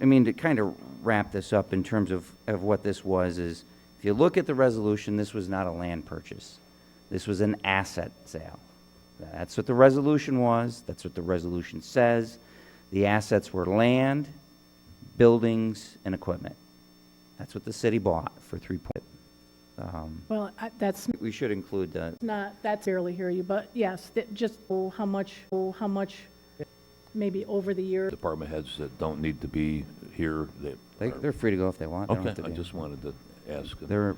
I mean, to kind of wrap this up in terms of what this was is, if you look at the resolution, this was not a land purchase. This was an asset sale. That's what the resolution was. That's what the resolution says. The assets were land, buildings, and equipment. That's what the city bought for 3. Well, that's We should include the, not, that's barely hear you, but yes, just how much, maybe over the year. Department heads that don't need to be here, they're free to go if they want. They don't okay, have to I be. just wanted to ask. They're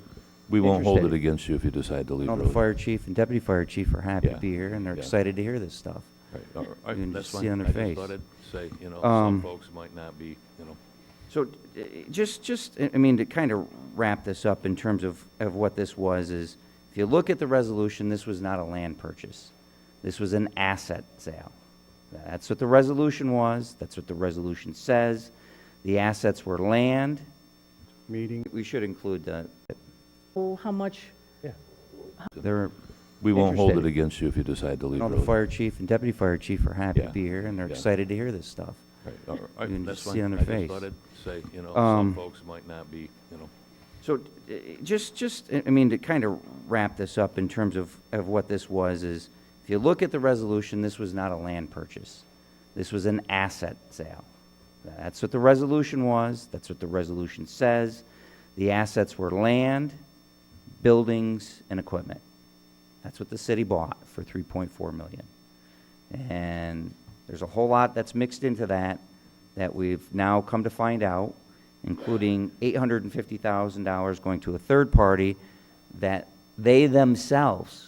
We won't hold it interested. against you if you decide to leave No, the early. fire chief and deputy fire chief are happy Yeah. to be here, and they're Yeah. excited to hear this stuff. Right, all right, You can that's just fine. see on their I face. just thought I'd say, some folks might not be, So, I mean, to kind of wrap this up in terms of what this was is, if you look at the resolution, this was not a land purchase. This was an asset sale. That's what the resolution was. That's what the resolution says. The assets were land. We should include the, How much, they're we won't hold it Interested. against you if you decide to leave No, the early. fire chief and deputy fire chief are happy to Yeah. be here, and they're Yeah. excited to hear this stuff. Right, all right, You can that's just fine. see on their I face. just thought I'd say, some Um, folks might not be, So, I mean, to kind of wrap this up in terms of what this was is, if you look at the resolution, this was not a land purchase. This was an asset sale. That's what the resolution was. That's what the resolution says. The assets were land, buildings, and equipment. That's what the city bought for 3.4 million. And there's a whole lot that's mixed into that we've now come to find out, including $850,000 going to a third party that they themselves,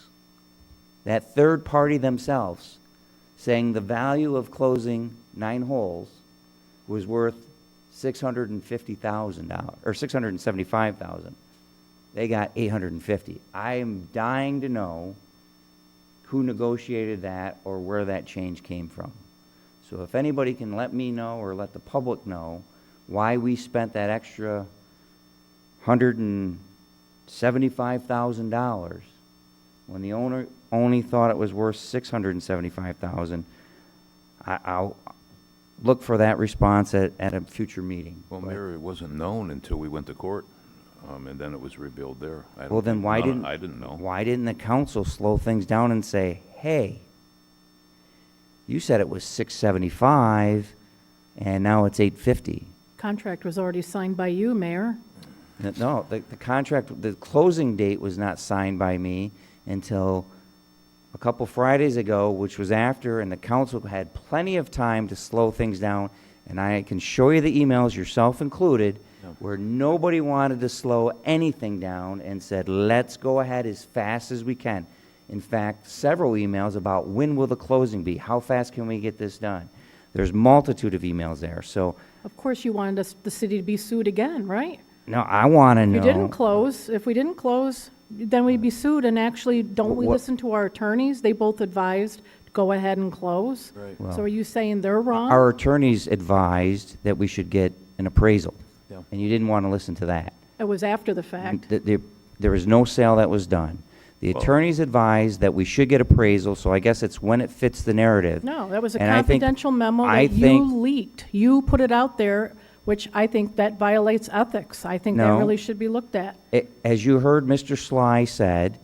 that third party themselves, saying the value of closing 9 holes was worth $650,000 or $675,000. They got 850. I am dying to know who negotiated that or where that change came from. So if anybody can let me know or let the public know why we spent that extra $175,000 when the owner only thought it was worth $675,000, I'll look for that response at a future meeting. well, But- Mayor, it wasn't known until we went to court, and then it was revealed there. I don't Well, then think- why no, didn't I didn't know. Why didn't the council slow things down and say, "Hey, you said it was 675, and now it's 850." contract was already signed by you, Mayor. No, the contract, the closing date was not signed by me until a couple Fridays ago, which was after, and the council had plenty of time to slow things down. And I can show you the emails, yourself included, Yeah. where nobody wanted to slow anything down and said, let's go ahead as fast as we can. In fact, several emails about when will the closing be? How fast can we get this done? There's multitude of emails there. So, Of course, you wanted us, the city to be sued again, right? no, I want to know. If we didn't close, then we'd be sued, and actually, don't we What- listen to our attorneys? They both advised, go ahead and close. Right. Well, So are you saying they're wrong? Our attorneys advised that we should get an appraisal, Yeah. and you didn't want to listen to that. It was after the fact. There was no sale that was done. The Well- attorneys advised that we should get appraisal, so I guess it's when it fits the narrative. No, that was a And I think- confidential memo I that you think- leaked. You put it out there, which I think that violates ethics. I think that No. really should be looked at. As you heard Mr. Sly said,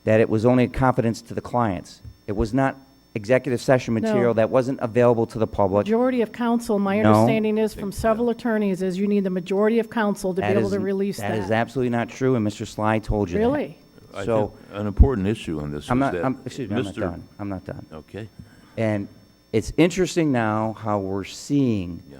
that it was only a confidence to the clients. It was not executive session No. material that wasn't available to the public. Majority of council, my No. understanding is from several attorneys, is you need the majority of council to be That able is- to release that. That is absolutely not true, and Mr. Sly told you that. Really? I So, think an important issue on this is I'm not, that excuse me, I'm not Mr. done. I'm not done. Okay, And it's interesting now how we're seeing yeah.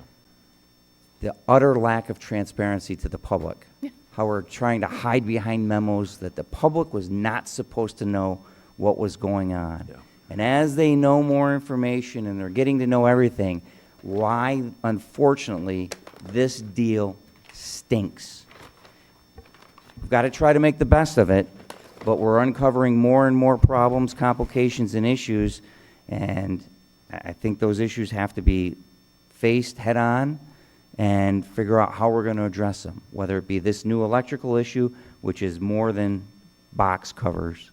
the utter lack of transparency to the public. Yeah. How we're trying to hide behind memos that the public was not supposed to know what was going on. Yeah. And as they know more information and they're getting to know everything, why, unfortunately, this deal stinks. We've got to try to make the best of it, but we're uncovering more and more problems, complications, and issues, and I think those issues have to be faced head-on and figure out how we're going to address them, whether it be this new electrical issue, which is more than box covers,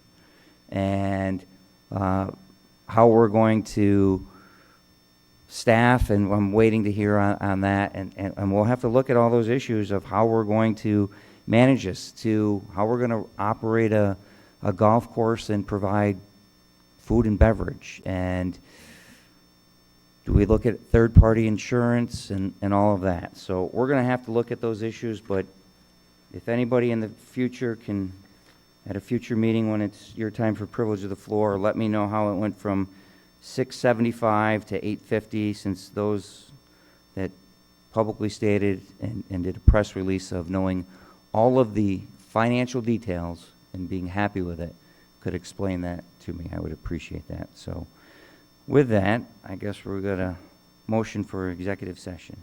and how we're going to staff, and I'm waiting to hear on that, and we'll have to look at all those issues of how we're going to manage this, to how we're going to operate a golf course and provide food and beverage, and do we look at third-party insurance and all of that? So we're going to have to look at those issues, but if anybody in the future can, at a future meeting when it's your time for privilege of the floor, let me know how it went from $675 to $850, since those that publicly stated and did a press release of knowing all of the financial details and being happy with it could explain that to me. I would appreciate that. So with that, I guess we're going to motion for executive session.